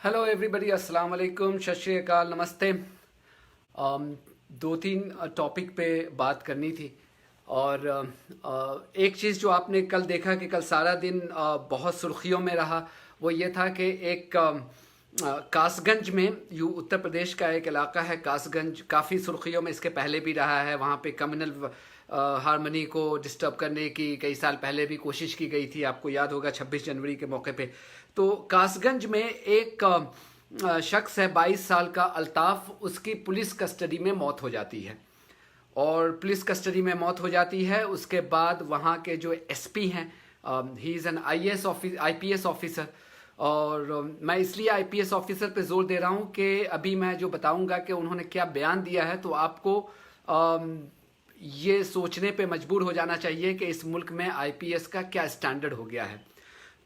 Hello everybody, अस्सलाम वालेकुम, सत श्री अकाल, नमस्ते। दो तीन टॉपिक पे बात करनी थी। और एक चीज़ जो आपने कल देखा कि कल सारा दिन बहुत सुर्खियों में रहा, वो ये था कि एक कासगंज में, यू उत्तर प्रदेश का एक इलाका है कासगंज, काफ़ी सुर्खियों में इसके पहले भी रहा है। वहाँ पे कम्युनल हारमनी को डिस्टर्ब करने की कई साल पहले भी कोशिश की गई थी, आपको याद होगा 26 जनवरी के मौके पे। तो कासगंज में एक शख्स है 22 साल का अल्ताफ़, उसकी पुलिस कस्टडी में मौत हो जाती है। और पुलिस कस्टडी में मौत हो जाती है, उसके बाद वहाँ के जो एसपी हैं, he is an IPS officer. और मैं इसलिए आईपीएस ऑफिसर पे जोर दे रहा हूँ कि अभी मैं जो बताऊँगा कि उन्होंने क्या बयान दिया है, तो आपको ये सोचने पे मजबूर हो जाना चाहिए कि इस मुल्क में आईपीएस का क्या स्टैंडर्ड हो गया है।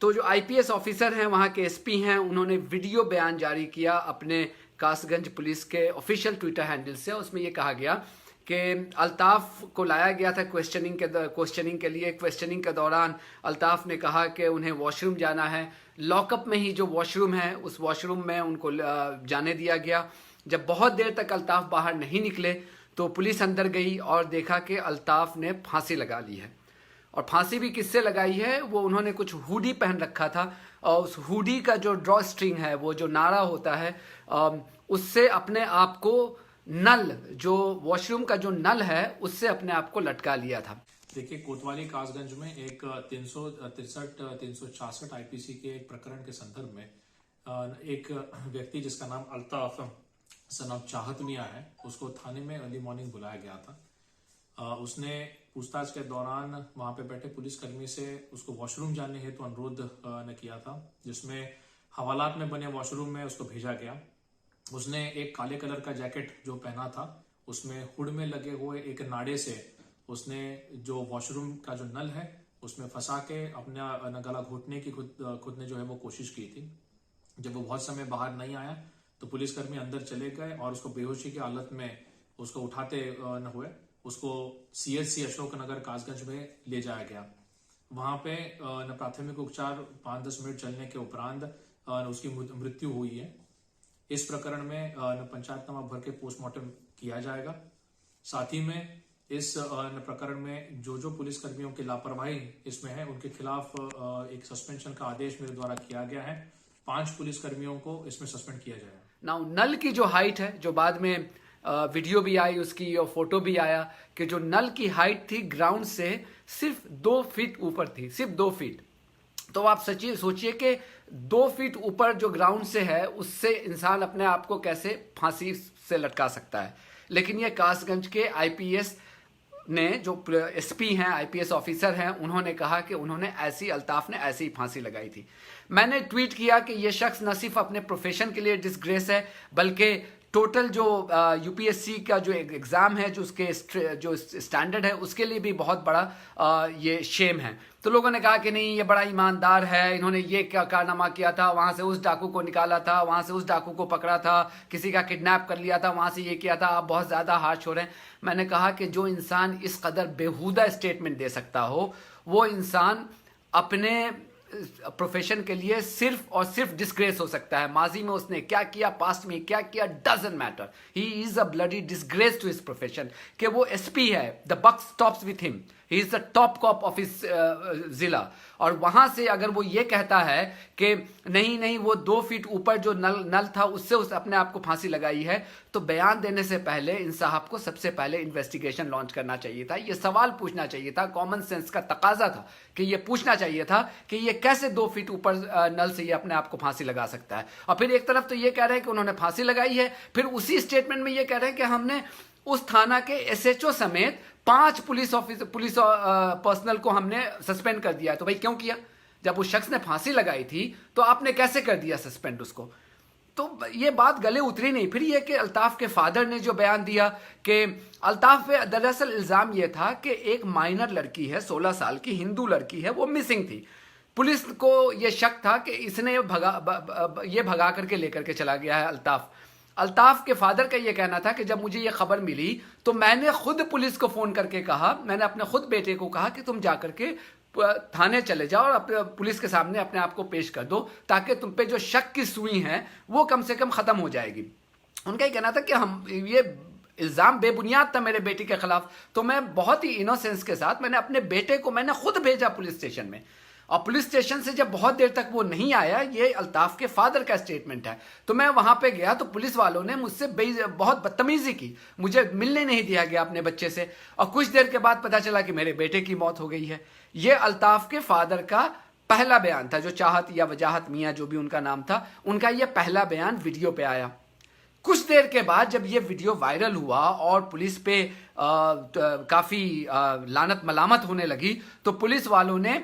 तो जो आईपीएस ऑफिसर हैं, वहाँ के एसपी हैं, उन्होंने वीडियो बयान जारी किया अपने कासगंज पुलिस के ऑफिशियल ट्विटर हैंडल से। उसमें ये कहा गया कि अल्ताफ़ को लाया गया था क्वेश्चनिंग के लिए। क्वेश्चनिंग के दौरान अल्ताफ़ ने कहा कि उन्हें वॉशरूम जाना है। लॉकअप में ही जो वॉशरूम है, उस वॉशरूम में उनको जाने दिया गया। जब बहुत देर तक अल्ताफ़ बाहर नहीं निकले तो पुलिस अंदर गई और देखा कि अल्ताफ़ ने फांसी लगा ली है। और फांसी भी किससे लगाई है, वो उन्होंने कुछ हुडी पहन रखा था, और उस हुडी का जो ड्रॉ स्ट्रिंग है, वो जो नारा होता है, उससे अपने आप को नल, जो वॉशरूम का जो नल है, उससे अपने आप को लटका लिया था। देखिए, कोतवाली कासगंज में एक 363 आईपीसी के एक प्रकरण के संदर्भ में एक व्यक्ति जिसका नाम अल्ताफ सन ऑफ चाहत मियां है, उसको थाने में अर्ली मॉर्निंग बुलाया गया था। उसने पूछताछ के दौरान वहां पे बैठे पुलिसकर्मी से उसको वॉशरूम जाने हेतु अनुरोध ने किया था, जिसमें हवालात में बने वॉशरूम में उसको भेजा गया। उसने एक काले कलर का जैकेट जो पहना था, उसमें हुड में लगे हुए एक नाड़े से उसने जो वॉशरूम का जो नल है उसमें फंसा के अपना गला घोटने की खुद ने जो है वो कोशिश की थी। जब वो बहुत समय बाहर नहीं आया तो पुलिसकर्मी अंदर चले गए और उसको बेहोशी की हालत में उसको उठाते न हुए उसको सीएचसी अशोकनगर कासगंज में ले जाया गया। वहां पे प्राथमिक उपचार 5-10 मिनट चलने के उपरांत उसकी मृत्यु हुई है। इस प्रकरण में पंचायतनामा भर के पोस्टमार्टम किया जाएगा। साथ ही में इस प्रकरण में जो पुलिसकर्मियों की लापरवाही इसमें है, उनके खिलाफ एक सस्पेंशन का आदेश मेरे द्वारा किया गया है। 5 पुलिसकर्मियों को इसमें सस्पेंड किया जाएगा। नाउ, नल की जो हाइट है, जो बाद में वीडियो भी आई उसकी और फोटो भी आया, कि जो नल की हाइट थी ग्राउंड से सिर्फ 2 फीट ऊपर थी, सिर्फ 2 फीट। तो आप सोचिए कि 2 फीट ऊपर जो ग्राउंड से है, उससे इंसान अपने आप को कैसे फांसी से लटका सकता है। लेकिन ये कासगंज के आईपीएस ने, जो एसपी हैं, आईपीएस ऑफिसर हैं, उन्होंने कहा कि उन्होंने अल्ताफ ने ऐसी ही फांसी लगाई थी। मैंने ट्वीट किया कि ये शख्स न सिर्फ अपने प्रोफेशन के लिए डिसग्रेस है, बल्कि टोटल जो यूपीएससी का जो एग्ज़ाम है, जो उसके जो स्टैंडर्ड है, उसके लिए भी बहुत बड़ा ये शेम है। तो लोगों ने कहा कि नहीं, ये बड़ा ईमानदार है, इन्होंने ये क्या कारनामा किया था, वहाँ से उस डाकू को निकाला था, वहाँ से उस डाकू को पकड़ा था, किसी का किडनैप कर लिया था, वहाँ से ये किया था, आप बहुत ज़्यादा हार्श हो रहे हैं। मैंने कहा कि जो इंसान इस कदर बेहुदा स्टेटमेंट दे सकता हो, वो इंसान अपने प्रोफेशन के लिए सिर्फ और सिर्फ डिस्ग्रेस हो सकता है। माजी में उसने क्या किया, पास्ट में क्या किया, doesn't matter. He is a bloody disgrace to his profession. कि वो एसपी है, the buck stops with him, he is the top cop of his जिला। और वहां से अगर वो ये कहता है कि नहीं वो 2 फीट ऊपर जो नल था, उससे उस अपने आप को फांसी लगाई है, तो बयान देने से पहले इन साहब को सबसे पहले इन्वेस्टिगेशन लॉन्च करना चाहिए था। ये सवाल पूछना चाहिए था, कॉमन सेंस का तकाजा था कि ये पूछना चाहिए था कि ये कैसे 2 फीट ऊपर नल से ये अपने आप को फांसी लगा सकता है। और फिर एक तरफ तो ये कह रहे हैं कि उन्होंने फांसी लगाई है, फिर उसी स्टेटमेंट में ये कह रहे हैं कि हमने उस थाना के एसएचओ समेत 5 पुलिस पर्सनल को हमने सस्पेंड कर दिया। तो भाई क्यों किया? जब उस शख्स ने फांसी लगाई थी तो आपने कैसे कर दिया सस्पेंड उसको? तो ये बात गले उतरी नहीं। फिर ये कि अल्ताफ के फादर ने जो बयान दिया कि अल्ताफ पे दरअसल इल्ज़ाम ये था कि एक माइनर लड़की है, 16 साल की हिंदू लड़की है, वो मिसिंग थी। पुलिस को ये शक था कि इसने भगा करके लेकर के चला गया है अल्ताफ। अल्ताफ के फादर का ये कहना था कि जब मुझे ये खबर मिली तो मैंने खुद पुलिस को फ़ोन करके कहा, मैंने अपने खुद बेटे को कहा कि तुम जाकर के थाने चले जाओ और अपने पुलिस के सामने अपने आप को पेश कर दो, ताकि तुम पे जो शक की सुई है वो कम से कम खत्म हो जाएगी। उनका ये कहना था कि हम ये इल्ज़ाम बेबुनियाद था मेरे बेटे के खिलाफ, तो मैं बहुत ही इनोसेंस के साथ मैंने अपने बेटे को मैंने खुद भेजा पुलिस स्टेशन में, और पुलिस स्टेशन से जब बहुत देर तक वो नहीं आया, ये अल्ताफ के फादर का स्टेटमेंट है, तो मैं वहां पे गया तो पुलिस वालों ने मुझसे बहुत बदतमीजी की, मुझे मिलने नहीं दिया गया अपने बच्चे से, और कुछ देर के बाद पता चला कि मेरे बेटे की मौत हो गई है। ये अल्ताफ के फादर का पहला बयान था, जो चाहत या वजाहत मियाँ जो भी उनका नाम था, उनका ये पहला बयान वीडियो पे आया। कुछ देर के बाद जब ये वीडियो वायरल हुआ और पुलिस पे काफी लानत मलामत होने लगी, तो पुलिस वालों ने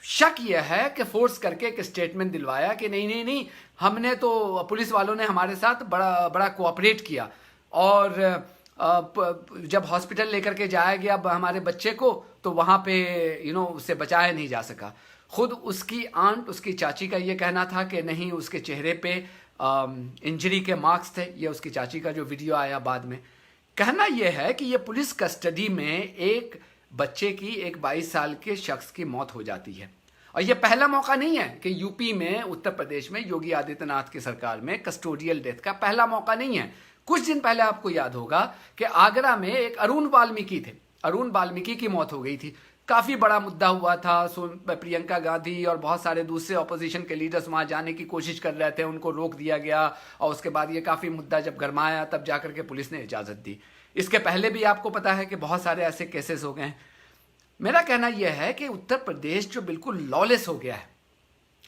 शक यह है कि फोर्स करके एक स्टेटमेंट दिलवाया कि नहीं नहीं नहीं, हमने तो, पुलिस वालों ने हमारे साथ बड़ा बड़ा कोऑपरेट किया, और जब हॉस्पिटल लेकर के जाया गया हमारे बच्चे को, तो वहां पे उससे बचाया नहीं जा सका। खुद उसकी आंट, उसकी चाची का ये कहना था कि नहीं, उसके चेहरे पे इंजरी के मार्क्स थे। ये उसकी चाची का जो वीडियो आया बाद में, कहना यह है कि ये पुलिस कस्टडी में एक बच्चे की, एक 22 साल के शख्स की मौत हो जाती है। और यह पहला मौका नहीं है कि यूपी में, उत्तर प्रदेश में योगी आदित्यनाथ की सरकार में कस्टोडियल डेथ का पहला मौका नहीं है। कुछ दिन पहले आपको याद होगा कि आगरा में एक अरुण वाल्मीकि थे, अरुण वाल्मीकि की मौत हो गई थी। काफी बड़ा मुद्दा हुआ था, प्रियंका गांधी और बहुत सारे दूसरे ऑपोजिशन के लीडर्स वहां जाने की कोशिश कर रहे थे, उनको रोक दिया गया, और उसके बाद ये काफी मुद्दा जब गरमाया तब जाकर के पुलिस ने इजाजत दी। इसके पहले भी आपको पता है कि बहुत सारे ऐसे केसेस हो गए हैं। मेरा कहना यह है कि उत्तर प्रदेश जो बिल्कुल लॉलेस हो गया है,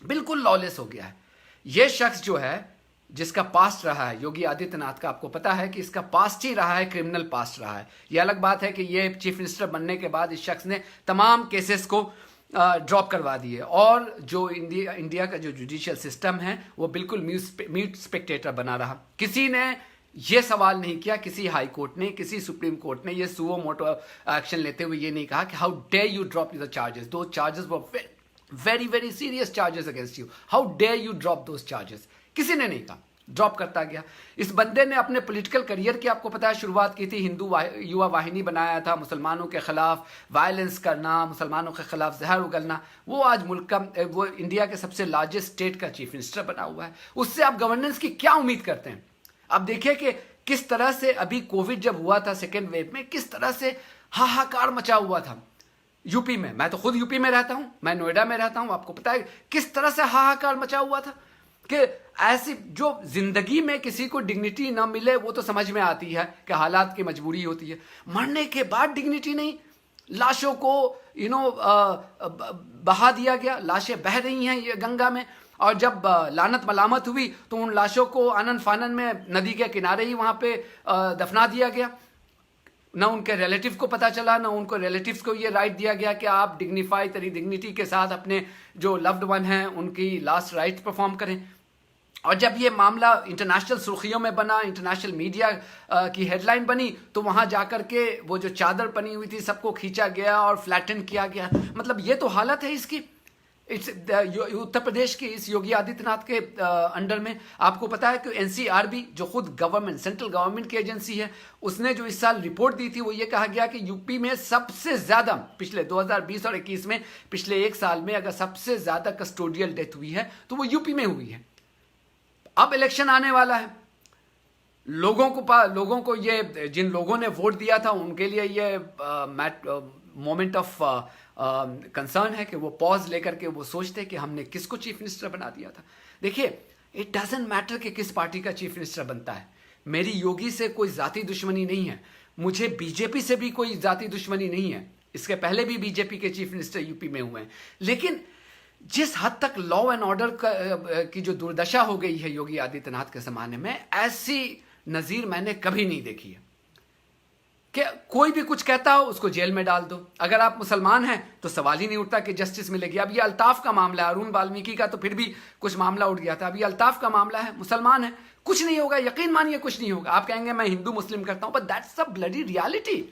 बिल्कुल लॉलेस हो गया है। यह शख्स जो है, जिसका पास्ट रहा है, योगी आदित्यनाथ का, आपको पता है कि इसका पास्ट ही रहा है, क्रिमिनल पास्ट रहा है। यह अलग बात है कि ये चीफ मिनिस्टर बनने के बाद इस शख्स ने तमाम केसेस को ड्रॉप करवा दिए, और जो इंडिया का जो जुडिशियल सिस्टम है वो बिल्कुल म्यूट स्पेक्टेटर बना रहा। किसी ने ये सवाल नहीं किया, किसी हाई कोर्ट ने, किसी सुप्रीम कोर्ट ने ये सुओ मोटो एक्शन लेते हुए ये नहीं कहा कि how dare you drop the charges, दो charges were very very serious charges against you, how dare you drop those charges. किसी ने नहीं कहा, ड्रॉप करता गया। इस बंदे ने अपने पॉलिटिकल करियर की, आपको पता है, शुरुआत की थी, हिंदू युवा वाहिनी बनाया था, मुसलमानों के खिलाफ वायलेंस करना, मुसलमानों के खिलाफ जहर उगलना। वो आज मुल्क का, वो इंडिया के सबसे लार्जेस्ट स्टेट का चीफ मिनिस्टर बना हुआ है। उससे आप गवर्नेंस की क्या उम्मीद करते हैं? अब देखिए कि किस तरह से अभी कोविड जब हुआ था सेकेंड वेव में, किस तरह से हाहाकार मचा हुआ था यूपी में। मैं तो खुद यूपी में रहता हूं, मैं नोएडा में रहता हूं, आपको पता है किस तरह से हाहाकार मचा हुआ था कि ऐसी जो जिंदगी में किसी को डिग्निटी ना मिले वो तो समझ में आती है कि हालात की मजबूरी होती है, मरने के बाद डिग्निटी नहीं, लाशों को बहा दिया गया, लाशें बह रही हैं ये गंगा में, और जब लानत मलामत हुई तो उन लाशों को आनन फानन में नदी के किनारे ही वहां पे दफना दिया गया। ना उनके रिलेटिव को पता चला, ना उनको रिलेटिव्स को ये राइट दिया गया कि आप डिग्निटी के साथ अपने जो लव्ड वन हैं उनकी लास्ट राइट परफॉर्म करें। और जब ये मामला इंटरनेशनल सुर्खियों में बना, इंटरनेशनल मीडिया की हेडलाइन बनी, तो वहां जाकर के वो जो चादर बनी हुई थी सबको खींचा गया और फ्लैटन किया गया। मतलब ये तो हालत है इसकी, उत्तर प्रदेश की, इस योगी आदित्यनाथ के अंडर में। आपको पता है कि एनसीआरबी जो खुद गवर्नमेंट, सेंट्रल गवर्नमेंट की एजेंसी है, उसने जो इस साल रिपोर्ट दी थी वो ये कहा गया कि यूपी में सबसे ज्यादा, पिछले 2020 और 21 में, पिछले एक साल में अगर सबसे ज्यादा कस्टोडियल डेथ हुई है तो वो यूपी में हुई है। अब इलेक्शन आने वाला है, लोगों को ये, जिन लोगों ने वोट दिया था उनके लिए ये मोमेंट ऑफ कंसर्न है कि वो पॉज लेकर के वो सोचते कि हमने किसको चीफ मिनिस्टर बना दिया था। देखिए, इट डजंट मैटर कि किस पार्टी का चीफ मिनिस्टर बनता है। मेरी योगी से कोई जाति दुश्मनी नहीं है, मुझे बीजेपी से भी कोई जाति दुश्मनी नहीं है। इसके पहले भी बीजेपी के चीफ मिनिस्टर यूपी में हुए हैं, लेकिन जिस हद तक लॉ एंड ऑर्डर की जो दुर्दशा हो गई है योगी आदित्यनाथ के जमाने में, ऐसी नजीर मैंने कभी नहीं देखी है कि कोई भी कुछ कहता हो उसको जेल में डाल दो। अगर आप मुसलमान हैं तो सवाल ही नहीं उठता कि जस्टिस मिलेगी। अब ये अल्ताफ का मामला है, अरुण वाल्मीकि का तो फिर भी कुछ मामला उठ गया था, अब ये अल्ताफ का मामला है, मुसलमान है, कुछ नहीं होगा, यकीन मानिए कुछ नहीं होगा। आप कहेंगे मैं हिंदू मुस्लिम करता हूं, but that's the bloody reality.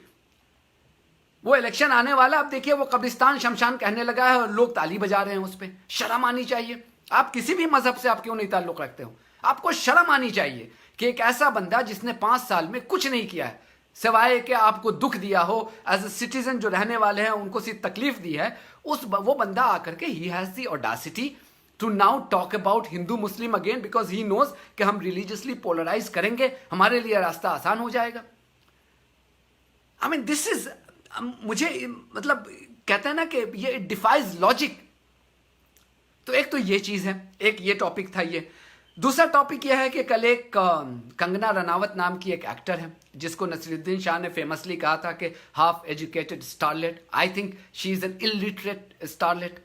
वो इलेक्शन आने वाला, अब देखिए वो कब्रिस्तान शमशान कहने लगा है और लोग ताली बजा रहे हैं उस पर। शर्म आनी चाहिए। आप किसी भी मजहब से आप क्यों नहीं ताल्लुक रखते हो, आपको शर्म आनी चाहिए कि एक ऐसा बंदा जिसने 5 साल में कुछ नहीं किया है, सिवाय कि आपको दुख दिया हो, एज ए सिटीजन जो रहने वाले हैं उनको सिर्फ तकलीफ दी है, वो बंदा आकर के he has the audacity to now talk about Hindu Muslim again, because he knows कि हम रिलीजियसली पोलराइज करेंगे, हमारे लिए रास्ता आसान हो जाएगा। आई मीन दिस इज, मुझे मतलब कहते हैं ना कि ये डिफाइज लॉजिक। तो एक तो ये चीज है, एक ये टॉपिक था ये। दूसरा टॉपिक यह है कि कल एक कंगना रनावत नाम की एक एक्टर है जिसको नसीरुद्दीन शाह ने फेमसली कहा था कि half educated starlet. I think she is an illiterate starlet.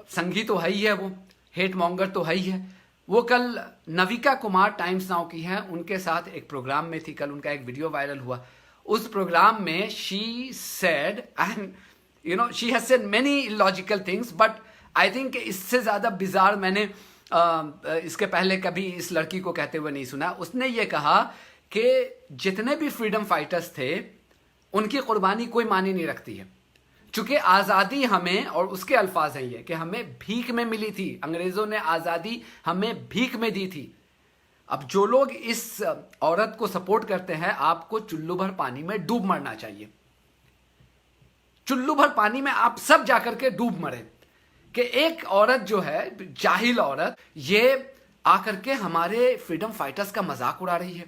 संगी तो है ही है, वो हेट मॉन्गर तो है ही है। वो कल नविका कुमार टाइम्स नाउ की है, उनके साथ एक प्रोग्राम में थी। कल उनका एक वीडियो वायरल हुआ। उस प्रोग्राम में she said, and you know she has said many illogical things, but I think इससे ज्यादा बिजार मैंने इसके पहले कभी इस लड़की को कहते हुए नहीं सुना। उसने ये कहा कि जितने भी फ्रीडम फाइटर्स थे उनकी कुर्बानी कोई मानी नहीं रखती है, चूंकि आज़ादी हमें, और उसके अल्फाज हैं ये कि हमें भीख में मिली थी, अंग्रेजों ने आज़ादी हमें भीख में दी थी। अब जो लोग इस औरत को सपोर्ट करते हैं, आपको चुल्लू भर पानी में डूब मरना चाहिए। चुल्लू भर पानी में आप सब जाकर के डूब मरे कि एक औरत जो है, जाहिल औरत, ये आकर के हमारे फ्रीडम फाइटर्स का मजाक उड़ा रही है।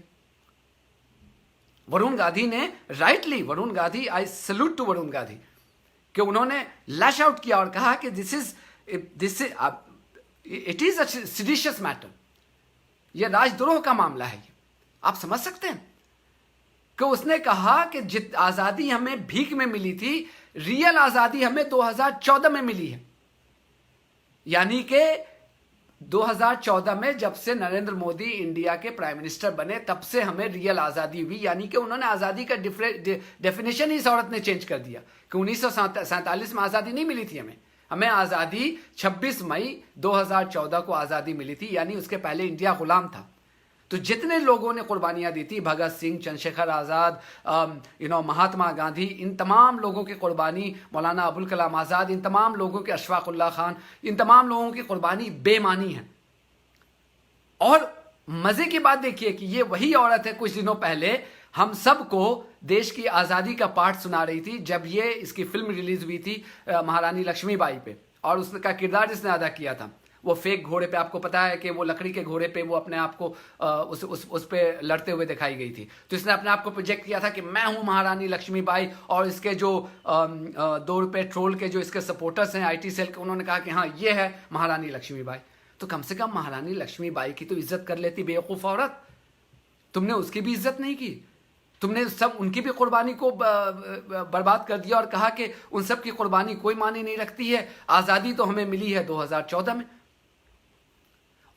वरुण गांधी ने rightly, Varun Gandhi, I salute to Varun Gandhi, कि उन्होंने लैश आउट किया और कहा कि it is a seditious matter, यह राजद्रोह का मामला है। ये आप समझ सकते हैं कि उसने कहा कि आजादी हमें भीख में मिली थी, रियल आजादी हमें 2014 में मिली है। यानी कि 2014 में जब से नरेंद्र मोदी इंडिया के प्राइम मिनिस्टर बने, तब से हमें रियल आजादी हुई। यानी कि उन्होंने आजादी का डेफिनेशन ही इस औरत ने चेंज कर दिया कि 1947 में आजादी नहीं मिली थी हमें आजादी 26 मई 2014 को आजादी मिली थी, यानी उसके पहले इंडिया गुलाम था। तो जितने लोगों ने कुर्बानियां दी थी, भगत सिंह, चंद्रशेखर आजाद, महात्मा गांधी, इन तमाम लोगों की कुर्बानी, मौलाना अबुल कलाम आजाद, इन तमाम लोगों के, अशफाकुल्लाह खान, इन तमाम लोगों की कुर्बानी बेमानी है। और मजे की बात देखिए कि ये वही औरत है कुछ दिनों पहले हम सबको देश की आजादी का पाठ सुना रही थी जब ये इसकी फिल्म रिलीज हुई थी महारानी लक्ष्मीबाई पे, और उसका किरदार जिसने अदा किया था वो फेक घोड़े पे, आपको पता है कि वो लकड़ी के घोड़े पे वो अपने आप को उस पे लड़ते हुए दिखाई गई थी। तो इसने अपने आप को प्रोजेक्ट किया था कि मैं हूं महारानी लक्ष्मीबाई, और इसके जो 2 रुपए ट्रोल के जो इसके सपोर्टर्स हैं IT सेल के, उन्होंने कहा कि हाँ ये है महारानी लक्ष्मीबाई। तो कम से कम महारानी लक्ष्मीबाई की तो इज्जत कर लेती बेवकूफ औरत। तुमने उसकी भी इज्जत नहीं की, तुमने सब उनकी भी कुर्बानी को बर्बाद कर दिया और कहा कि उन सब की कुर्बानी कोई मानी नहीं रखती है, आजादी तो हमें मिली है 2014 में।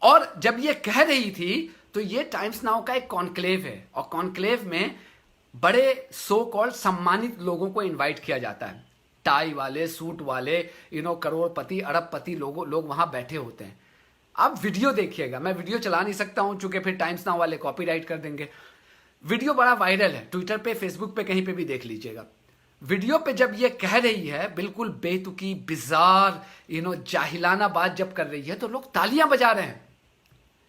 और जब ये कह रही थी तो ये टाइम्स नाउ का एक कॉन्क्लेव है, और कॉन्क्लेव में बड़े सो कॉल्ड सम्मानित लोगों को इनवाइट किया जाता है, टाई वाले, सूट वाले, करोड़पति, अरबपति लोग वहां बैठे होते हैं। आप वीडियो देखिएगा, मैं वीडियो चला नहीं सकता हूं चूंकि फिर टाइम्स नाउ वाले कॉपीराइट कर देंगे। वीडियो बड़ा वायरल है, ट्विटर पे, फेसबुक पे, कहीं पे भी देख लीजिएगा। वीडियो पे जब ये कह रही है, बिल्कुल बेतुकी, बिजार, जाहिलाना बात जब कर रही है, तो लोग तालियां बजा रहे हैं।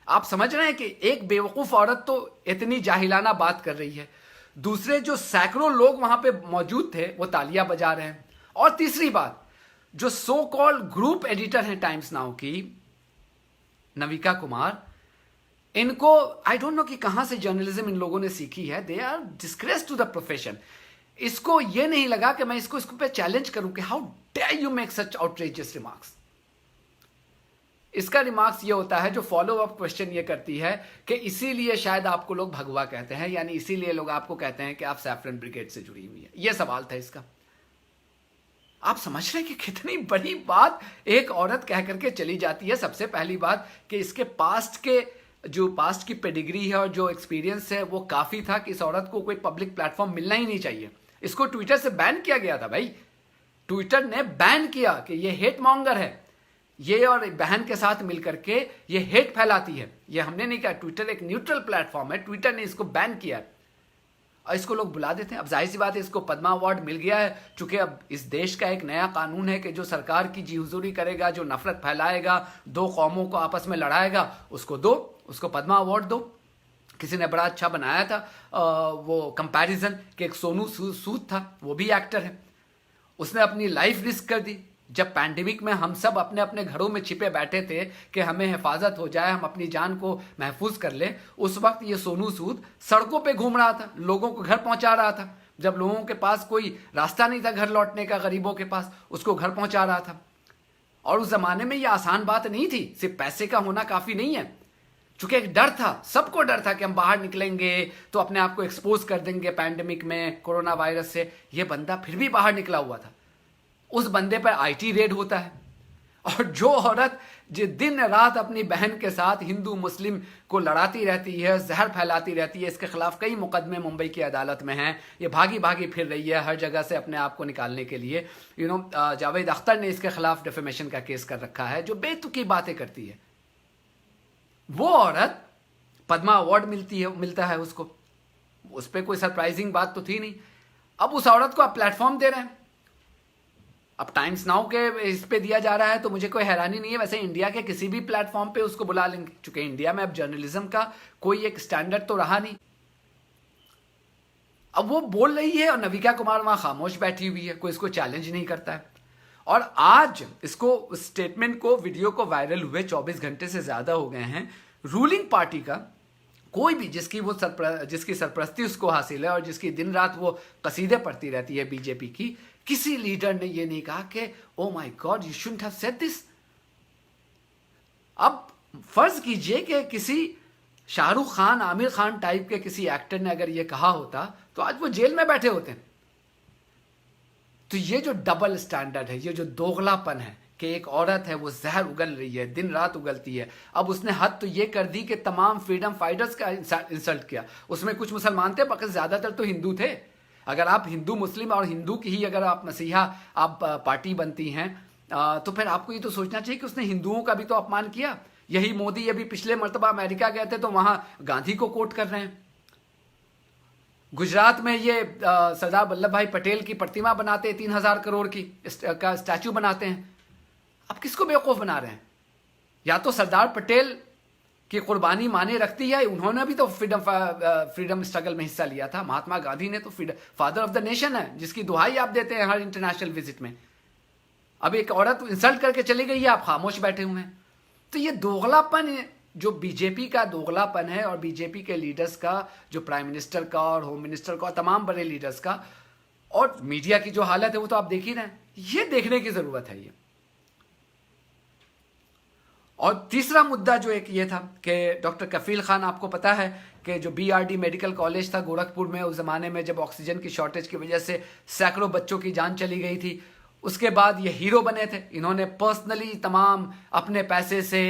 आप समझ रहे हैं कि एक बेवकूफ औरत तो इतनी जाहिलाना बात कर रही है, दूसरे जो सैकड़ों लोग वहां पे मौजूद थे वो तालियां बजा रहे हैं। और तीसरी बात, जो सो कॉल्ड ग्रुप एडिटर हैं टाइम्स नाउ की, नविका कुमार, इनको आई डोंट नो कि कहां से जर्नलिज्म इन लोगों ने सीखी है। They are disgrace to the profession. इसको ये नहीं लगा कि मैं इसको पे चैलेंज करूं कि how dare you make such outrageous remarks. इसका रिमार्क्स ये होता है, जो फॉलो अप क्वेश्चन ये करती है कि इसीलिए शायद आपको लोग भगवा कहते हैं, यानी इसीलिए लोग आपको कहते हैं कि आप सैफरन ब्रिगेड से जुड़ी हुई है। ये सवाल था इसका। आप समझ रहे हैं कि कितनी बड़ी बात एक औरत कह करके चली जाती है। सबसे पहली बात कि इसके पास्ट की पेडिग्री है और जो एक्सपीरियंस है वो काफी था कि इस औरत को कोई पब्लिक प्लेटफॉर्म मिलना ही नहीं चाहिए। इसको ट्विटर से बैन किया गया था भाई, ट्विटर ने बैन किया कि ये हेट मॉन्गर है, ये और बहन के साथ मिलकर के ये हेट फैलाती है। ये हमने नहीं कहा, ट्विटर एक न्यूट्रल प्लेटफॉर्म है, ट्विटर ने इसको बैन किया है और इसको लोग बुला देते हैं। अब जाहिर सी बात है इसको पद्मा अवार्ड मिल गया है, चूंकि अब इस देश का एक नया कानून है कि जो सरकार की जी हुजूरी करेगा, जो नफरत फैलाएगा, 2 कौमों को आपस में लड़ाएगा, उसको पद्मा अवार्ड दो। किसी ने बड़ा अच्छा बनाया था वो कंपैरिजन कि एक सोनू सूद था, वो भी एक्टर है, उसने अपनी लाइफ रिस्क कर दी। जब पैंडेमिक में हम सब अपने अपने घरों में छिपे बैठे थे कि हमें हिफाजत हो जाए, हम अपनी जान को महफूज कर ले, उस वक्त ये सोनू सूद सड़कों पे घूम रहा था, लोगों को घर पहुंचा रहा था। जब लोगों के पास कोई रास्ता नहीं था घर लौटने का, गरीबों के पास, उसको घर पहुंचा रहा था। और उस जमाने में ये आसान बात नहीं थी, सिर्फ पैसे का होना काफी नहीं है, चूंकि एक डर था, सबको डर था कि हम बाहर निकलेंगे तो अपने आप को एक्सपोज कर देंगे पैंडेमिक में, कोरोना वायरस से। ये बंदा फिर भी बाहर निकला हुआ था। उस बंदे पर आईटी रेड होता है, और जो औरत जो दिन रात अपनी बहन के साथ हिंदू मुस्लिम को लड़ाती रहती है, जहर फैलाती रहती है, इसके खिलाफ कई मुकदमे मुंबई की अदालत में हैं, ये भागी भागी फिर रही है हर जगह से अपने आप को निकालने के लिए। जावेद अख्तर ने इसके खिलाफ डिफेमेशन का केस कर रखा है, जो बेतुकी बातें करती है। वो औरत पद्मा अवार्ड मिलता है उसको, उस पर कोई सरप्राइजिंग बात तो थी नहीं। अब उस औरत को आप प्लेटफॉर्म दे रहे हैं, अब टाइम्स नाउ के इस पे दिया जा रहा है, तो मुझे कोई हैरानी नहीं है। वैसे इंडिया के किसी भी प्लेटफॉर्म पे उसको बुला लेंगे, चूंकि इंडिया में अब जर्नलिज्म का कोई एक स्टैंडर्ड तो रहा नहीं। अब वो बोल रही है और नविका कुमार वहां खामोश बैठी हुई है, कोई इसको चैलेंज नहीं करता है। और आज इसको स्टेटमेंट को, वीडियो को वायरल हुए 24 घंटे से ज्यादा हो गए हैं। रूलिंग पार्टी का कोई भी जिसकी सरपरस्ती उसको हासिल है और जिसकी दिन रात वो कसीदे पढ़ती रहती है बीजेपी की, किसी लीडर ने ये नहीं कहा कि oh my God you shouldn't have said this. अब फर्ज कीजिए कि किसी शाहरुख खान, आमिर खान टाइप के किसी एक्टर ने अगर ये कहा होता तो आज वो जेल में बैठे होते। तो ये जो डबल स्टैंडर्ड है, ये जो दोगलापन है कि एक औरत है वो जहर उगल रही है, दिन रात उगलती है। अब उसने हद तो ये कर दी कि तमाम फ्रीडम फाइटर्स का इंसल्ट किया। उसमें कुछ मुसलमान थे, बाकी ज्यादातर तो हिंदू थे। अगर आप हिंदू मुस्लिम और हिंदू की ही अगर आप मसीहा आप पार्टी बनती हैं, तो फिर आपको ये तो सोचना चाहिए कि उसने हिंदुओं का भी तो अपमान किया। यही मोदी अभी पिछले मर्तबा अमेरिका गए थे तो वहां गांधी को कोट कर रहे हैं। गुजरात में ये सरदार वल्लभ भाई पटेल की प्रतिमा बनाते हैं, 3000 करोड़ का स्टैचू बनाते हैं। अब किसको बेवकूफ बना रहे हैं? या तो सरदार पटेल की कुर्बानी माने रखती है, उन्होंने भी तो फ्रीडम स्ट्रगल में हिस्सा लिया था। महात्मा गांधी ने तो फादर ऑफ द नेशन है, जिसकी दुहाई आप देते हैं हर इंटरनेशनल विजिट में। अब एक औरत इंसल्ट करके चली गई है, आप खामोश बैठे हुए हैं। तो ये दोगलापन, जो बीजेपी का दोगलापन है और बीजेपी के लीडर्स का, जो प्राइम मिनिस्टर का और होम मिनिस्टर का और तमाम बड़े लीडर्स का, और मीडिया की जो हालत है वो तो आप देख ही रहे हैं। ये देखने की जरूरत है ये। और तीसरा मुद्दा जो एक ये था कि डॉक्टर कफील खान, आपको पता है कि जो बीआरडी मेडिकल कॉलेज था गोरखपुर में, उस जमाने में जब ऑक्सीजन की शॉर्टेज की वजह से सैकड़ों बच्चों की जान चली गई थी, उसके बाद ये हीरो बने थे। इन्होंने पर्सनली तमाम अपने पैसे से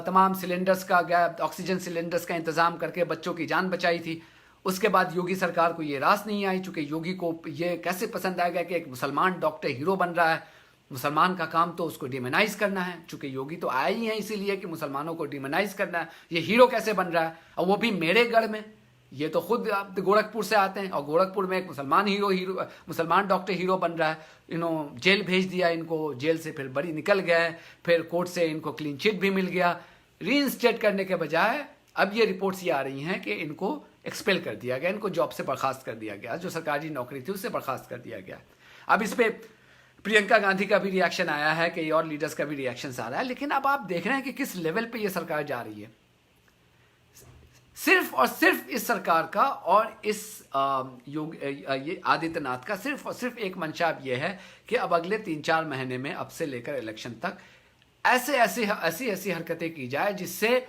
तमाम सिलेंडर्स का, ऑक्सीजन सिलेंडर्स का इंतजाम करके बच्चों की जान बचाई थी। उसके बाद योगी सरकार को ये रास नहीं आई, चूंकि योगी को ये कैसे पसंद आएगा कि एक मुसलमान डॉक्टर हीरो बन रहा है। मुसलमान का काम तो उसको डिमोनाइज करना है, चूंकि योगी तो आए ही हैं इसीलिए कि मुसलमानों को डिमोनाइज करना है। ये हीरो कैसे बन रहा है, और वो भी मेरे गढ़ में। ये तो खुद गोरखपुर से आते हैं, और गोरखपुर में एक मुसलमान डॉक्टर हीरो बन रहा है। जेल भेज दिया इनको, जेल से फिर बरी निकल गए, फिर कोर्ट से इनको क्लीन चिट भी मिल गया। रीइंस्टेट करने के बजाय अब ये रिपोर्ट्स ये आ रही हैं कि इनको एक्सपेल कर दिया गया, इनको जॉब से बर्खास्त कर दिया गया, जो सरकारी नौकरी थी उससे बर्खास्त कर दिया गया। अब इस पे प्रियंका गांधी का भी रिएक्शन आया है, कई और लीडर्स का भी रिएक्शन आ रहा है। लेकिन अब आप देख रहे हैं कि किस लेवल पे ये सरकार जा रही है। सिर्फ और सिर्फ इस सरकार का और इस ये आदित्यनाथ का सिर्फ और सिर्फ एक मंशा अब ये है कि अब अगले 3-4 महीने में, अब से लेकर इलेक्शन तक, ऐसी हरकतें की जाए जिससे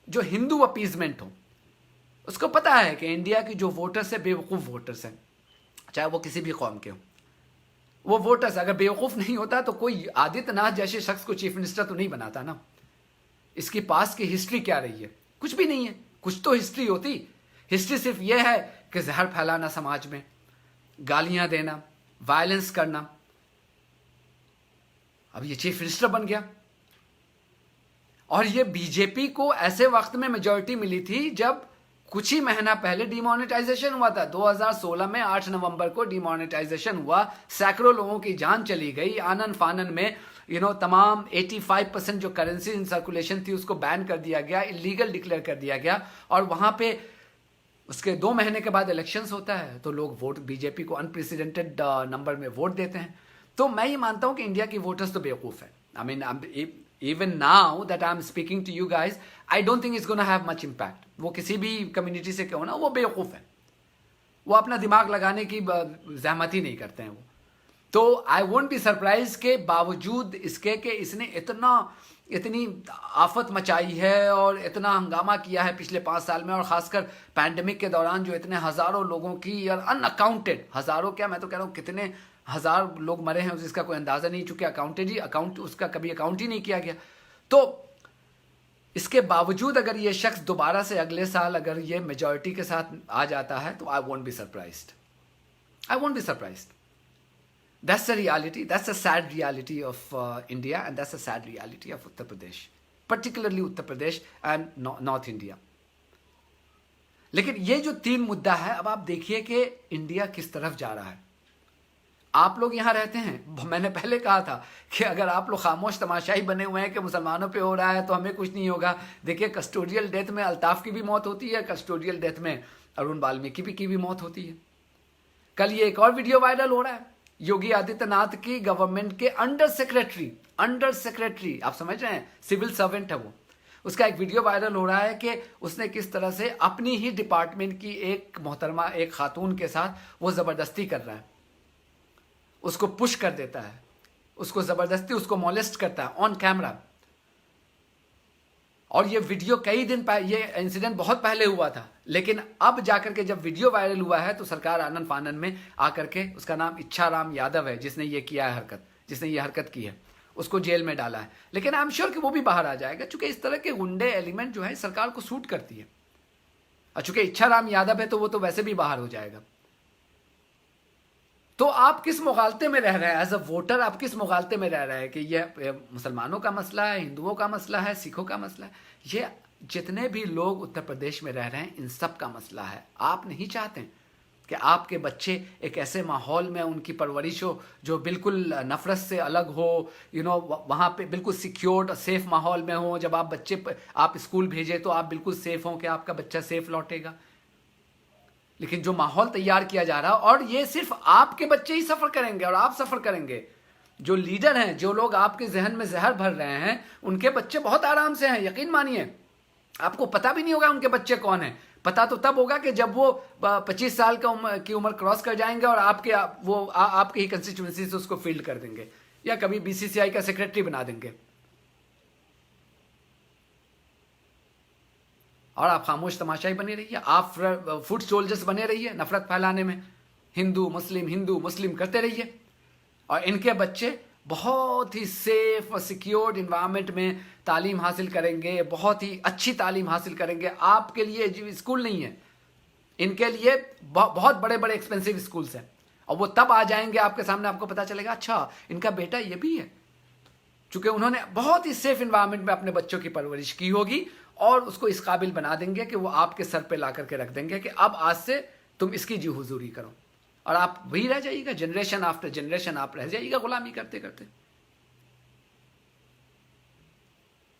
जो हिंदू अपीजमेंट हो। उसको पता है कि इंडिया की जो वोटर्स है बेवकूफ वोटर्स हैं, चाहे वो किसी भी कौम के हो। वो वोटर्स अगर बेवकूफ नहीं होता तो कोई आदित्यनाथ जैसे शख्स को चीफ मिनिस्टर तो नहीं बनाता ना। इसकी पास की हिस्ट्री क्या रही है? कुछ भी नहीं है। कुछ तो हिस्ट्री होती। हिस्ट्री सिर्फ यह है कि जहर फैलाना समाज में, गालियां देना, वायलेंस करना। अब ये चीफ मिनिस्टर बन गया, और ये बीजेपी को ऐसे वक्त में मेजॉरिटी मिली थी जब कुछ ही महीना पहले डिमोनेटाइजेशन हुआ था। 2016 में 8 नवंबर को डिमोनेटाइजेशन हुआ, सैकड़ों लोगों की जान चली गई। आनन फानन में तमाम 85% जो करेंसी इन सर्कुलेशन थी उसको बैन कर दिया गया, इलीगल डिक्लेयर कर दिया गया। और वहां पे उसके 2 महीने के बाद इलेक्शंस होता है तो लोग वोट बीजेपी को अनप्रेसिडेंटेड नंबर में वोट देते हैं। तो मैं ये मानता हूं कि इंडिया की वोटर्स तो बेवकूफ़ है। I mean even now that I am speaking to you guys, I don't think it's gonna have much impact. वो किसी भी कम्युनिटी से क्यों ना, वो बेवकूफ़ है, वो अपना दिमाग लगाने की जहमत ही नहीं करते हैं वो। तो आई वोंट बी सरप्राइज के बावजूद इसके कि इसने इतनी आफत मचाई है और इतना हंगामा किया है पिछले 5 साल में, और ख़ासकर पैंडमिक के दौरान जो इतने हज़ारों लोगों की, और अनअकाउंटेड हज़ारों, क्या मैं तो कह रहा हूँ कितने हज़ार लोग मरे हैं जिसका कोई अंदाज़ा नहीं, चूँकि अकाउंट उसका कभी अकाउंट ही नहीं किया गया। तो इसके बावजूद अगर ये शख्स दोबारा से अगले साल अगर ये मेजॉरिटी के साथ आ जाता है तो I won't be surprised, I won't be surprised. That's the reality. That's the sad reality of India, and that's the sad reality of Uttar Pradesh, particularly Uttar Pradesh and North India. लेकिन ये जो 3 मुद्दा है, अब आप देखिए कि India किस तरफ जा रहा है। आप लोग यहाँ रहते हैं, मैंने पहले कहा था कि अगर आप लोग खामोश तमाशाई बने हुए हैं कि मुसलमानों पे हो रहा है तो हमें कुछ नहीं होगा। देखिए कस्टोडियल डेथ में अल्ताफ की भी मौत होती है, कस्टोडियल डेथ में अरुण वाल्मीकि की भी मौत होती है। कल ये एक और वीडियो वायरल हो रहा है, योगी आदित्यनाथ की गवर्नमेंट के अंडर सेक्रेटरी, आप समझ रहे हैं, सिविल सर्वेंट है वो, उसका एक वीडियो वायरल हो रहा है कि उसने किस तरह से अपनी ही डिपार्टमेंट की एक मोहतरमा, एक खातून के साथ वो ज़बरदस्ती कर रहा है, उसको पुश कर देता है, उसको ज़बरदस्ती उसको मॉलेस्ट करता है ऑन कैमरा। और ये वीडियो कई दिन पहले, ये इंसिडेंट बहुत पहले हुआ था, लेकिन अब जाकर के जब वीडियो वायरल हुआ है तो सरकार आनन फानन में आकर के, उसका नाम इच्छाराम यादव है जिसने ये किया है हरकत, जिसने ये हरकत की है, उसको जेल में डाला है। लेकिन आई एम श्योर कि वो भी बाहर आ जाएगा, चूंकि इस तरह के गुंडे एलिमेंट जो है सरकार को सूट करती है। और चूंकि इच्छाराम यादव है तो वो तो वैसे भी बाहर हो जाएगा। तो आप किस मुगालते में रह रहे हैं एज अ वोटर, आप किस मुगालते में रह रहे हैं कि ये मुसलमानों का मसला है, हिंदुओं का मसला है, सिखों का मसला है? ये जितने भी लोग उत्तर प्रदेश में रह रहे हैं इन सब का मसला है। आप नहीं चाहते कि आपके बच्चे एक ऐसे माहौल में उनकी परवरिश हो जो बिल्कुल नफरत से अलग हो, वहाँ पे बिल्कुल सिक्योर्ड और सेफ माहौल में हो। जब आप स्कूल भेजें तो आप बिल्कुल सेफ हों कि आपका बच्चा सेफ लौटेगा। लेकिन जो माहौल तैयार किया जा रहा है, और ये सिर्फ आपके बच्चे ही सफ़र करेंगे और आप सफ़र करेंगे, जो लीडर हैं, जो लोग आपके जहन में जहर भर रहे हैं, उनके बच्चे बहुत आराम से हैं। यकीन मानिए, आपको पता भी नहीं होगा उनके बच्चे कौन हैं। पता तो तब होगा कि जब वो 25 साल की उम्र क्रॉस कर जाएंगे और आपके ही कंस्टिट्यूएंसी से उसको फील्ड कर देंगे, या कभी BCCI का सेक्रेटरी बना देंगे, और आप खामोश तमाशाई बने रहिए। आप फुट सोल्जर्स बने रहिए नफरत फैलाने में, हिंदू मुस्लिम करते रहिए। और इनके बच्चे बहुत ही सेफ और सिक्योर्ड इन्वायरमेंट में तालीम हासिल करेंगे, बहुत ही अच्छी तालीम हासिल करेंगे। आपके लिए स्कूल नहीं है, इनके लिए बहुत बड़े बड़े एक्सपेंसिव स्कूल्स हैं। और वो तब आ जाएंगे आपके सामने, आपको पता चलेगा अच्छा इनका बेटा ये भी है, चूंकि उन्होंने बहुत ही सेफ इन्वायरमेंट में अपने बच्चों की परवरिश की होगी, और उसको इस काबिल बना देंगे कि वो आपके सर पे ला करके रख देंगे कि अब आज से तुम इसकी जी हुजूरी करो, और आप वही रह जाइएगा, जनरेशन आफ्टर जनरेशन आप रह जाइएगा गुलामी करते करते।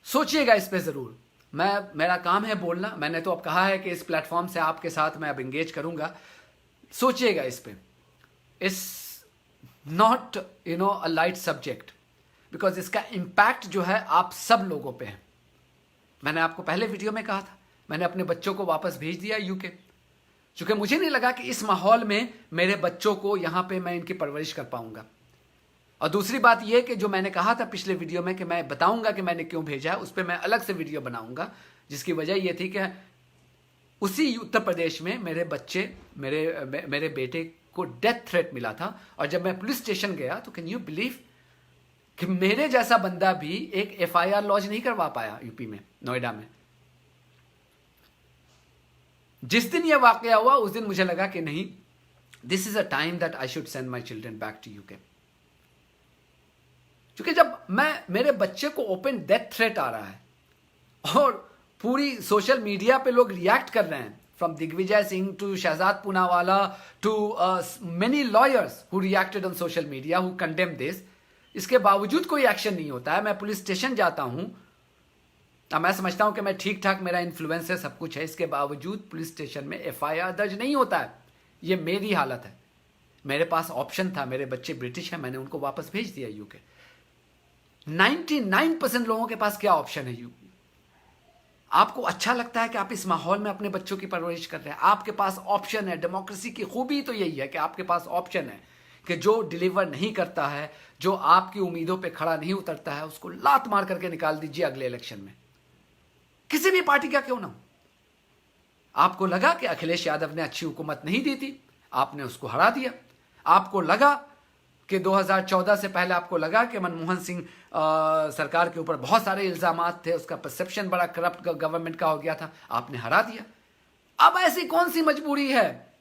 सोचिएगा इस पे जरूर। मेरा काम है बोलना, मैंने तो अब कहा है कि इस प्लेटफॉर्म से आपके साथ मैं अब एंगेज करूंगा। सोचिएगा इस पे। It's not a light subject, because इसका इम्पैक्ट जो है आप सब लोगों पे है। मैंने आपको पहले वीडियो में कहा था, मैंने अपने बच्चों को वापस भेज दिया यूके, क्योंकि मुझे नहीं लगा कि इस माहौल में मेरे बच्चों को यहाँ पे मैं इनकी परवरिश कर पाऊंगा। और दूसरी बात यह कि जो मैंने कहा था पिछले वीडियो में कि मैं बताऊंगा कि मैंने क्यों भेजा है, उस पर मैं अलग से वीडियो बनाऊंगा, जिसकी वजह यह थी कि उसी उत्तर प्रदेश में मेरे बेटे को डेथ थ्रेट मिला था। और जब मैं पुलिस स्टेशन गया तो कैन यू बिलीव कि मेरे जैसा बंदा भी एक FIR लॉन्च नहीं करवा पाया यूपी में, नोएडा में। जिस दिन यह वाकया हुआ उस दिन मुझे लगा कि नहीं, this is a time that I should send my children back to UK. क्योंकि जब मेरे बच्चे को ओपन डेथ थ्रेट आ रहा है और पूरी सोशल मीडिया पे लोग रिएक्ट कर रहे हैं, from Digvijay Singh to Shehzad Poonawalla to many lawyers who reacted on social media who condemn this, इसके बावजूद कोई एक्शन नहीं होता है। मैं पुलिस स्टेशन जाता हूं अब मैं समझता हूं कि मैं ठीक ठाक, मेरा इन्फ्लुएंस है, सब कुछ है, इसके बावजूद पुलिस स्टेशन में FIR दर्ज नहीं होता है। ये मेरी हालत है। मेरे पास ऑप्शन था, मेरे बच्चे ब्रिटिश हैं, मैंने उनको वापस भेज दिया यूके। 99% लोगों के पास क्या ऑप्शन है? यूके। आपको अच्छा लगता है कि आप इस माहौल में अपने बच्चों की परवरिश कर रहे हैं, आपके पास ऑप्शन है। डेमोक्रेसी की खूबी तो यही है कि आपके पास ऑप्शन है कि जो डिलीवर नहीं करता है, जो आपकी उम्मीदों पे खड़ा नहीं उतरता है, उसको लात मार करके निकाल दीजिए अगले इलेक्शन में, किसी भी पार्टी का क्यों ना हो। आपको लगा कि अखिलेश यादव ने अच्छी हुकूमत नहीं दी थी, आपने उसको हरा दिया। आपको लगा कि 2014 से पहले आपको लगा कि मनमोहन सिंह सरकार के ऊपर बहुत सारे इल्जामात थे, उसका परसेप्शन बड़ा करप्ट गवर्नमेंट का हो गया था, आपने हरा दिया। अब ऐसी कौन सी मजबूरी है?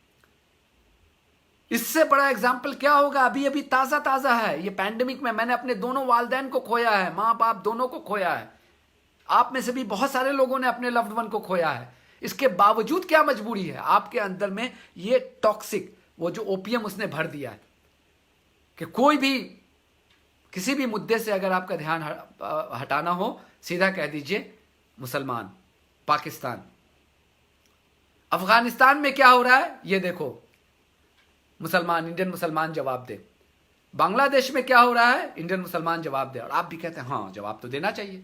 इससे बड़ा एग्जाम्पल क्या होगा? अभी अभी ताजा ताजा है ये पैंडेमिक में मैंने अपने दोनों वालदैन को खोया है, माँ बाप दोनों को खोया है। आप में से भी बहुत सारे लोगों ने अपने लव्ड वन को खोया है। इसके बावजूद क्या मजबूरी है? आपके अंदर में ये टॉक्सिक, वो जो ओपियम उसने भर दिया है कि कोई भी किसी भी मुद्दे से अगर आपका ध्यान हटाना हो, सीधा कह दीजिए मुसलमान, पाकिस्तान। अफगानिस्तान में क्या हो रहा है ये देखो, मुसलमान, इंडियन मुसलमान जवाब दे। बांग्लादेश में क्या हो रहा है, इंडियन मुसलमान जवाब दे। और आप भी कहते हैं हाँ जवाब तो देना चाहिए।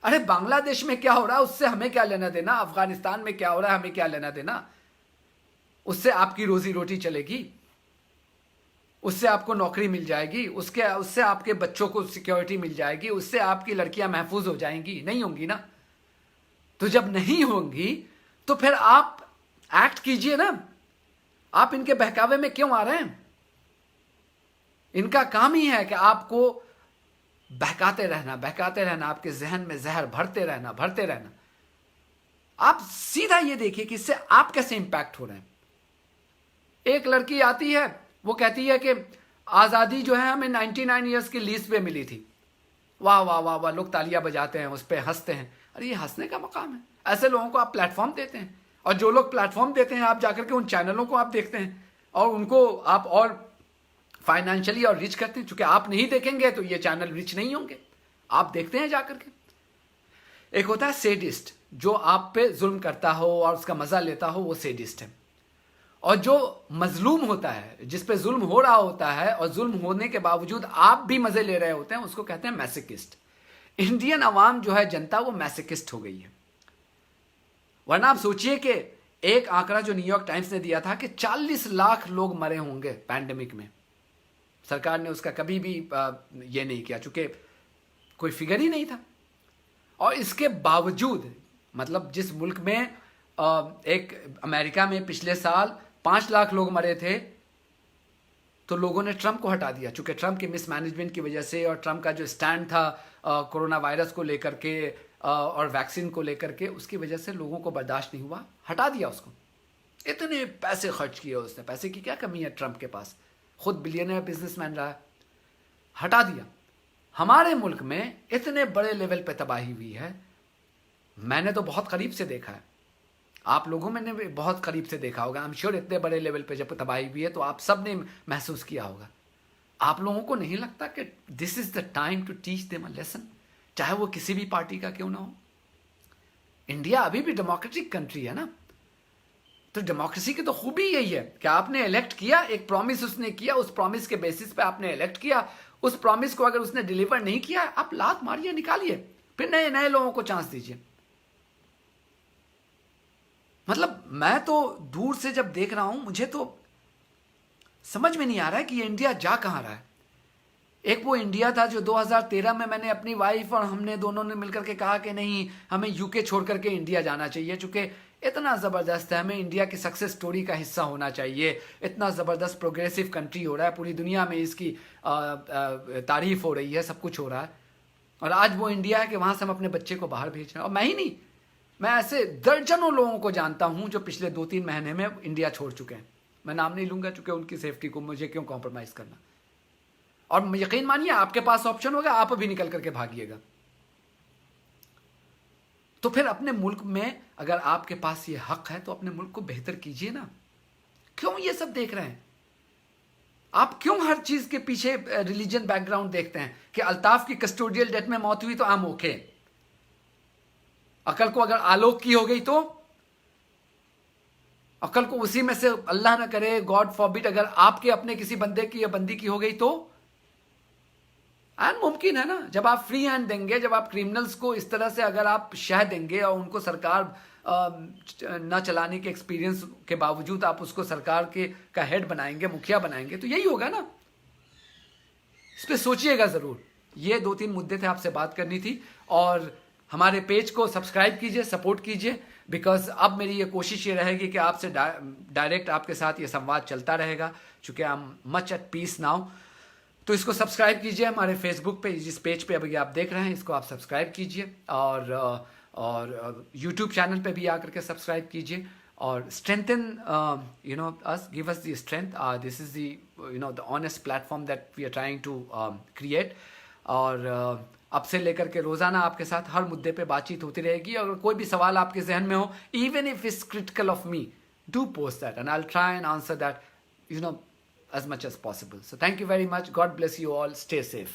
अरे बांग्लादेश में क्या हो रहा है उससे हमें क्या लेना देना, अफगानिस्तान में क्या हो रहा है हमें क्या लेना देना। उससे आपकी रोजी रोटी चलेगी, उससे आपको नौकरी मिल जाएगी, उससे आपके बच्चों को सिक्योरिटी मिल जाएगी, उससे आपकी लड़कियां महफूज हो जाएंगी? नहीं होंगी ना। तो जब नहीं होंगी तो फिर आप एक्ट कीजिए ना। आप इनके बहकावे में क्यों आ रहे हैं? इनका काम ही है कि आपको बहकाते रहना, आपके जहन में जहर भरते रहना। आप सीधा ये देखिए कि इससे आप कैसे इंपैक्ट हो रहे हैं। एक लड़की आती है, वो कहती है कि आज़ादी जो है हमें 99 ईयर्स की लीज पे मिली थी। वाह वाह वाह वाह, लोग तालियां बजाते हैं, उस पर हंसते हैं। अरे ये हंसने का मकाम है? ऐसे लोगों को आप प्लेटफॉर्म देते हैं, और जो लोग प्लेटफॉर्म देते हैं आप जाकर के उन चैनलों को आप देखते हैं और उनको आप और फाइनेंशियली और रिच करते हैं। चूंकि आप नहीं देखेंगे तो ये चैनल रिच नहीं होंगे, आप देखते हैं जाकर के। एक होता है सेडिस्ट, जो आप पे जुल्म करता हो और उसका मजा लेता हो, वो सेडिस्ट है। और जो मजलूम होता है, जिस पे जुल्म हो रहा होता है और जुल्म होने के बावजूद आप भी मजे ले रहे होते हैं, उसको कहते हैं मैसोकिस्ट। इंडियन अवाम जो है, जनता, वो मैसोकिस्ट हो गई है। वरना आप सोचिए कि एक आंकड़ा जो न्यूयॉर्क टाइम्स ने दिया था कि 40 लाख लोग मरे होंगे पैंडेमिक में। सरकार ने उसका कभी भी ये नहीं किया, चूंकि कोई फिगर ही नहीं था। और इसके बावजूद, मतलब जिस मुल्क में एक अमेरिका में पिछले साल 5 लाख लोग मरे थे, तो लोगों ने ट्रंप को हटा दिया। चूंकि ट्रंप के मिसमैनेजमेंट की वजह से और ट्रंप का जो स्टैंड था कोरोना वायरस को लेकर के और वैक्सीन को लेकर के, उसकी वजह से लोगों को बर्दाश्त नहीं हुआ, हटा दिया उसको। इतने पैसे खर्च किए उसने, पैसे की क्या कमी है ट्रंप के पास, खुद बिलियनर बिजनेसमैन रहा है, हटा दिया। हमारे मुल्क में इतने बड़े लेवल पे तबाही हुई है, मैंने तो बहुत करीब से देखा है, आप लोगों में ने भी बहुत करीब से देखा होगा। आई एम श्योर इतने बड़े लेवल पे जब तबाही हुई है तो आप सब ने महसूस किया होगा। आप लोगों को नहीं लगता कि this is the time to teach them a lesson, चाहे वो किसी भी पार्टी का क्यों ना हो? इंडिया अभी भी डेमोक्रेटिक कंट्री है ना, तो डेमोक्रेसी की तो खूबी यही है कि आपने इलेक्ट किया, एक प्रॉमिस उसने किया, उस प्रॉमिस के बेसिस पे आपने इलेक्ट किया। उस प्रॉमिस को अगर उसने डिलीवर नहीं किया, आप लात मारिए, निकालिए, फिर नए नए लोगों को चांस दीजिए। मतलब मैं तो दूर से जब देख रहा हूं, मुझे तो समझ में नहीं आ रहा है कि ये इंडिया जा कहां रहा है। एक वो इंडिया था जो 2013 में मैंने अपनी वाइफ और हमने दोनों ने मिलकर के कहा कि नहीं, हमें यूके छोड़ करके इंडिया जाना चाहिए, चूंकि इतना ज़बरदस्त है, हमें इंडिया की सक्सेस स्टोरी का हिस्सा होना चाहिए। इतना ज़बरदस्त प्रोग्रेसिव कंट्री हो रहा है, पूरी दुनिया में इसकी तारीफ हो रही है, सब कुछ हो रहा है। और आज वो इंडिया है कि वहाँ से हम अपने बच्चे को बाहर भेज रहे हैं। और मैं ही नहीं, मैं ऐसे दर्जनों लोगों को जानता हूँ जो पिछले 2-3 महीने में इंडिया छोड़ चुके हैं। मैं नाम नहीं लूँगा, चूँकि उनकी सेफ्टी को मुझे क्यों कॉम्प्रोमाइज़ करना। और यकीन मानिए, आपके पास ऑप्शन होगा, आप भी निकल करके भागिएगा। तो फिर अपने मुल्क में अगर आपके पास ये हक है तो अपने मुल्क को बेहतर कीजिए ना। क्यों ये सब देख रहे हैं आप? क्यों हर चीज के पीछे रिलीजन बैकग्राउंड देखते हैं कि अल्ताफ की कस्टोडियल डेथ में मौत हुई तो आम ओके, अकल को अगर आलोक की हो गई तो, अकल को उसी में से अल्लाह ना करे, गॉड फॉरबिड, अगर आपके अपने किसी बंदे की या बंदी की हो गई तो मुमकिन है ना। जब आप फ्री हैंड देंगे, जब आप क्रिमिनल्स को इस तरह से अगर आप शह देंगे और उनको सरकार न चलाने के एक्सपीरियंस के बावजूद आप उसको सरकार के का हेड बनाएंगे, मुखिया बनाएंगे, तो यही होगा ना। इस पर सोचिएगा जरूर। ये 2-3 मुद्दे थे, आपसे बात करनी थी। और हमारे पेज को सब्सक्राइब कीजिए, सपोर्ट कीजिए, बिकॉज अब मेरी ये कोशिश ये रहेगी कि आपसे डायरेक्ट आपके साथ ये संवाद चलता रहेगा, चूंकि I am much at peace now. तो इसको सब्सक्राइब कीजिए हमारे फेसबुक पे, जिस पेज पे अभी आप देख रहे हैं, इसको आप सब्सक्राइब कीजिए। और यूट्यूब चैनल पे भी आकर के सब्सक्राइब कीजिए। और strengthen us, give us the strength. This is the the honest platform that we are trying to create. और अब से लेकर के रोजाना आपके साथ हर मुद्दे पे बातचीत होती रहेगी। और कोई भी सवाल आपके जहन में हो, even if it's critical of me, do post that and I'll try and answer that as much as possible. So thank you very much. God bless you all. Stay safe.